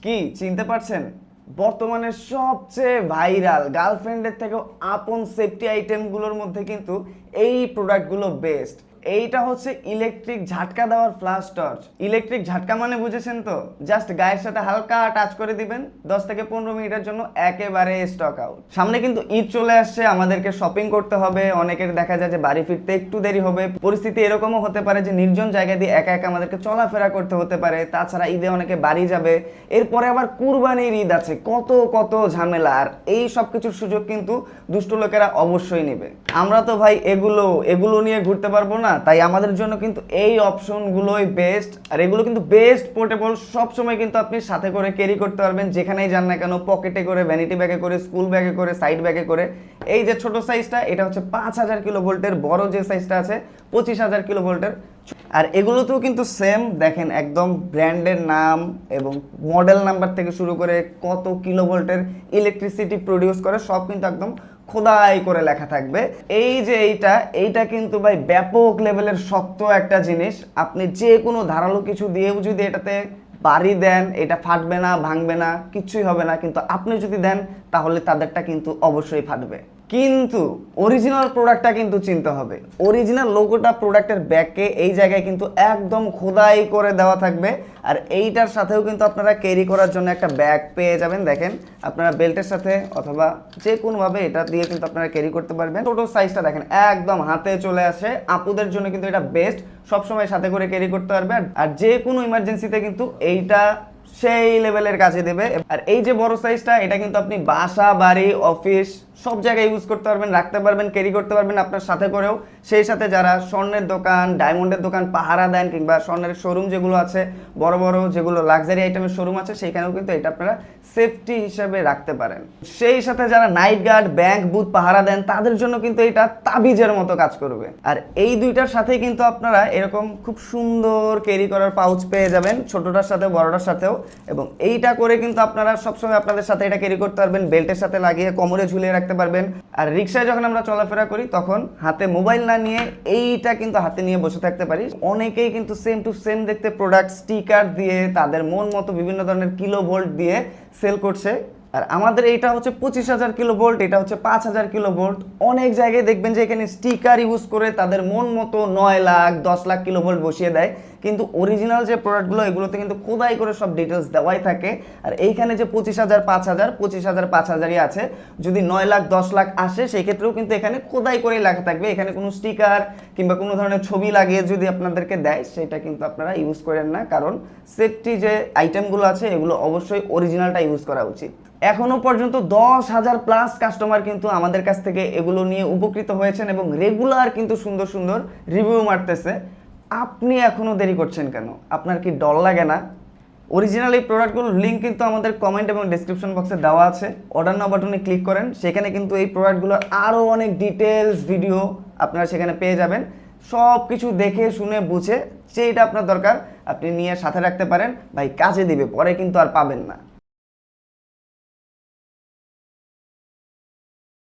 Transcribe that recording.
কি চিনতে পারছেন? বর্তমানে সবচেয়ে ভাইরাল গার্লফ্রেন্ডের থেকেও আপন সেফটি আইটেমগুলোর মধ্যে কিন্তু এই প্রোডাক্টগুলো বেস্ট। এইটা হচ্ছে ইলেকট্রিক ঝাটকা দেওয়ার ফ্ল্যাশ টর্চ। ইলেকট্রিক ঝাটকা মানে বুঝেছেন তো, জাস্ট গায়ের সাথে হালকা টাচ করে দিবেন, 10 থেকে 15 মিনিটের জন্য একেবারে স্টক আউট। সামনে কিন্তু ঈদ চলে আসছে, আমাদেরকে শপিং করতে হবে, অনেকের দেখা যায় যে বাড়ি ফিরতে একটু দেরি হবে, পরিস্থিতি এরকমও হতে পারে যে নির্জন জায়গা দিয়ে একা একা আমাদেরকে চলাফেরা করতে হতে পারে। তাছাড়া ঈদে অনেকে বাড়ি যাবে, এরপরে আবার কুরবানির ঈদ আছে, কত কত ঝামেলা। আর এই সব কিছুর সুযোগ কিন্তু দুষ্ট লোকেরা অবশ্যই নেবে। আমরা তো ভাই এগুলো নিয়ে ঘুরতে পারবো না, তাই আমাদের জন্য কিন্তু এই অপশনগুলোই বেস্ট। আর এগুলো কিন্তু বেস্ট পোর্টেবল, সবসময় কিন্তু আপনি সাথে করে ক্যারি করতে পারবেন, যেখানেই যান না কেন, পকেটে করে, ভ্যানিটি ব্যাগে করে, স্কুল ব্যাগে করে, সাইড ব্যাগে করে। এই যে ছোট সাইজটা, এটা হচ্ছে 5000 কিলো ভোল্টের, বড় যে সাইজটা আছে 25000 কিলো ভোল্টের। আর এগুলোতেও কিন্তু সেম, দেখেন একদম ব্র্যান্ডের নাম এবং মডেল নাম্বার থেকে শুরু করে কত কিলো ভোল্টের ইলেকট্রিসিটি প্রডিউস করে সব কিন্তু একদম খোদাই করে লেখা থাকবে। এই যে এইটা কিন্তু ভাই ব্যাপক লেভেলের শক্ত একটা জিনিস। আপনি যে কোনো ধারালো কিছু দিয়েও যদি এটাতে বাড়ি দেন, এটা ফাটবে না, ভাঙবে না, কিচ্ছুই হবে না। কিন্তু আপনি যদি দেন তাহলে তাদেরটা কিন্তু অবশ্যই ফাটবে। কিন্তু অরিজিনাল প্রোডাক্টটা কিন্তু চিনতে হবে। অরিজিনাল লোগোটা প্রোডাক্টের ব্যাকে এই জায়গায় কিন্তু একদম খোদাই করে দেওয়া থাকবে। আর এইটার সাথেও কিন্তু আপনারা ক্যারি করার জন্য একটা ব্যাগ পেয়ে যাবেন। দেখেন আপনারা বেল্টের সাথে অথবা যে কোনোভাবে এটা দিয়ে কিন্তু আপনারা ক্যারি করতে পারবেন। ছোটো সাইজটা দেখেন একদম হাতে চলে আসে, আপুদের জন্য কিন্তু এটা বেস্ট, সবসময় সাথে করে ক্যারি করতে পারবেন। আর যে কোনো ইমার্জেন্সিতে কিন্তু এইটা সেই লেভেলের কাছে দেবে। আর এই যে বড় সাইজটা, এটা কিন্তু আপনি বাসা, বাড়ি, অফিস সব জায়গায় ইউজ করতে পারবেন, রাখতে পারবেন, ক্যারি করতে পারবেন আপনার সাথে করেও। সেই সাথে যারা স্বর্ণের দোকান, ডায়মন্ডের দোকান পাহারা দেন, কিংবা স্বর্ণের শোরুম যেগুলো আছে, বড় বড় যেগুলো লাক্সারি আইটেমের শোরুম আছে, সেইখানেও কিন্তু এটা আপনারা সেফটি হিসেবে রাখতে পারেন। সেই সাথে যারা নাইট গার্ড, ব্যাংক, বুথ পাহারা দেন, তাদের জন্য কিন্তু এটা তাবিজের মতো কাজ করবে। আর এই দুইটার সাথেই কিন্তু আপনারা এরকম খুব সুন্দর ক্যারি করার পাউচ পেয়ে যাবেন, ছোটটার সাথে বড়টার সাথেও। এবং এইটা করে কিন্তু আপনারা সবসময় আপনাদের সাথে এটা ক্যারি করতে পারবেন, বেল্টের সাথে লাগিয়ে কোমরে ঝুলিয়ে রাখতে পারবেন। আর রিক্সায় যখন আমরা চলাফেরা করি তখন হাতে মোবাইল না নিয়ে এইটা কিন্তু হাতে নিয়ে বসে থাকতে পারি। অনেকেই কিন্তু সেম টু সেম দেখতে প্রোডাক্ট স্টিকার দিয়ে তাদের মন মতো বিভিন্ন ধরনের কিলো ভোল্ট দিয়ে সেল করছে। আর আমাদের এইটা হচ্ছে 25000 কিলো ভোল্ট, এটা হচ্ছে 5000 কিলো ভোল্ট। অনেক জায়গায় দেখবেন যে এখানে স্টিকার ইউজ করে তাদের মন মতো 9 লাখ 10 লাখ কিলো ভোল্ট বসিয়ে দেয়, কিন্তু অরিজিনাল যে প্রোডাক্টগুলো এগুলোতে কিন্তু খোদাই করে সব ডিটেলস দেওয়াই থাকে। আর এইখানে যে 25000 5000 25000 5000ই আছে, যদি 9 লাখ 10 লাখ আসে সেই ক্ষেত্রেও কিন্তু এখানে খোদাই করে লেখা থাকবে। এখানে কোনো স্টিকার কিংবা কোনো ধরনের ছবি লাগিয়ে যদি আপনাদেরকে দেয়, সেটা কিন্তু আপনারা ইউজ করেন না, কারণ সেফটি যে আইটেমগুলো আছে এগুলো অবশ্যই অরিজিনালটা ইউজ করা উচিত। এখনো পর্যন্ত 10,000 প্লাস কাস্টমার কিন্তু আমাদের কাছ থেকে এগুলো নিয়ে উপকৃত হয়েছেন এবং রেগুলার কিন্তু সুন্দর সুন্দর রিভিউ মারতেছে। আপনি এখনো দেরি করছেন কেন? আপনার কি ডর লাগে না? অরিজিনাল এই প্রোডাক্টগুলোর লিঙ্ক কিন্তু আমাদের কমেন্ট এবং ডেসক্রিপশন বক্সে দেওয়া আছে। অর্ডার নাও বাটনে ক্লিক করেন, সেখানে কিন্তু এই প্রোডাক্টগুলোর আরও অনেক ডিটেলস ভিডিও আপনারা সেখানে পেয়ে যাবেন। সব কিছু দেখে শুনে বুঝে যেটা আপনার দরকার আপনি নিয়ে সাথে রাখতে পারেন, ভাই কাজে দিবে, পরে কিন্তু আর পাবেন না।